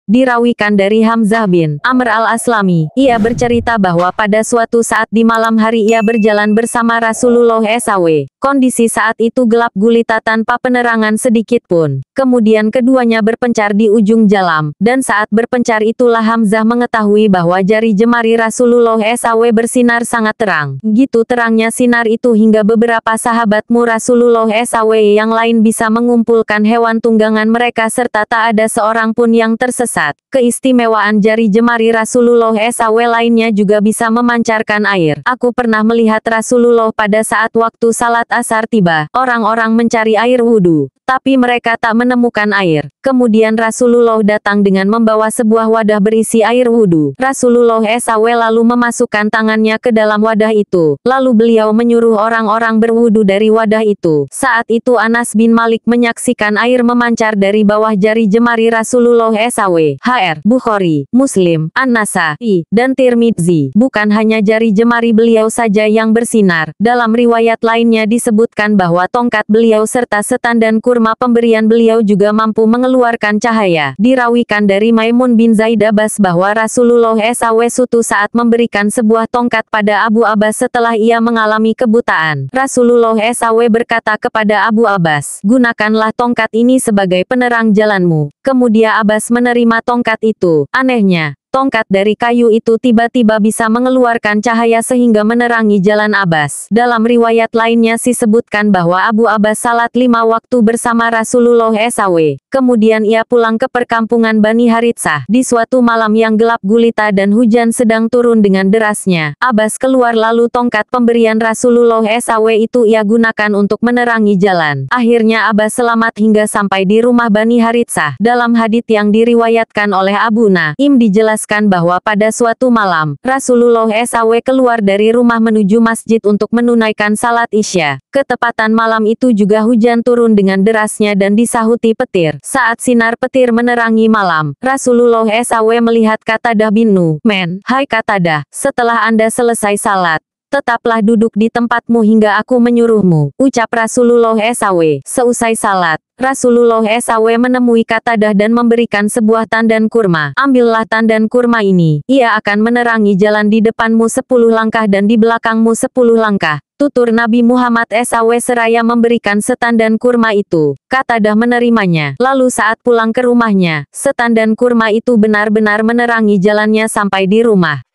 Dirawikan dari Hamzah bin Amr al-Aslami, ia bercerita bahwa pada suatu saat di malam hari ia berjalan bersama Rasulullah SAW. Kondisi saat itu gelap gulita tanpa penerangan sedikit pun. Kemudian keduanya berpencar di ujung jalan, dan saat berpencar itulah Hamzah mengetahui bahwa jari jemari Rasulullah SAW bersinar sangat terang. Gitu terangnya sinar itu hingga beberapa sahabatmu Rasulullah SAW yang lain bisa mengumpulkan hewan tunggangan mereka serta tak ada seorang pun yang tersesat. Keistimewaan jari jemari Rasulullah SAW lainnya juga bisa memancarkan air. Aku pernah melihat Rasulullah pada saat waktu salat asar tiba, orang-orang mencari air wudhu, tapi mereka tak menemukan air. Kemudian Rasulullah datang dengan membawa sebuah wadah berisi air wudhu. Rasulullah SAW lalu memasukkan tangannya ke dalam wadah itu. Lalu beliau menyuruh orang-orang berwudhu dari wadah itu. Saat itu Anas bin Malik menyaksikan air memancar dari bawah jari jemari Rasulullah SAW. HR, Bukhari, Muslim, An-Nasa'i, dan Tirmidzi. Bukan hanya jari jemari beliau saja yang bersinar. Dalam riwayat lainnya disebutkan bahwa tongkat beliau serta setan dan kurma pemberian beliau juga mampu mengeluarkan cahaya. Dirawikan dari Maimun bin Zaid Abbas bahwa Rasulullah SAW suatu saat memberikan sebuah tongkat pada Abu Abbas setelah ia mengalami kebutaan. Rasulullah SAW berkata kepada Abu Abbas, gunakanlah tongkat ini sebagai penerang jalanmu. Kemudian Abbas menerima tongkat itu. Anehnya, tongkat dari kayu itu tiba-tiba bisa mengeluarkan cahaya sehingga menerangi jalan Abbas. Dalam riwayat lainnya disebutkan bahwa Abu Abbas salat 5 waktu bersama Rasulullah SAW. Kemudian ia pulang ke perkampungan Bani Haritsah. Di suatu malam yang gelap gulita dan hujan sedang turun dengan derasnya, Abbas keluar lalu tongkat pemberian Rasulullah SAW itu ia gunakan untuk menerangi jalan. Akhirnya Abbas selamat hingga sampai di rumah Bani Haritsah. Dalam hadits yang diriwayatkan oleh Abu Naim dijelaskan bahwa pada suatu malam, Rasulullah SAW keluar dari rumah menuju masjid untuk menunaikan salat Isya. Ketepatan malam itu juga hujan turun dengan derasnya dan disahuti petir. Saat sinar petir menerangi malam, Rasulullah SAW melihat Qatadah bin Nu'man. Hai Qatadah, setelah Anda selesai salat, tetaplah duduk di tempatmu hingga aku menyuruhmu, ucap Rasulullah SAW. Seusai salat, Rasulullah SAW menemui Qatadah dan memberikan sebuah tandan kurma. Ambillah tandan kurma ini, ia akan menerangi jalan di depanmu 10 langkah dan di belakangmu 10 langkah. Tutur Nabi Muhammad SAW seraya memberikan setandan kurma itu. Qatadah menerimanya. Lalu saat pulang ke rumahnya, setandan kurma itu benar-benar menerangi jalannya sampai di rumah.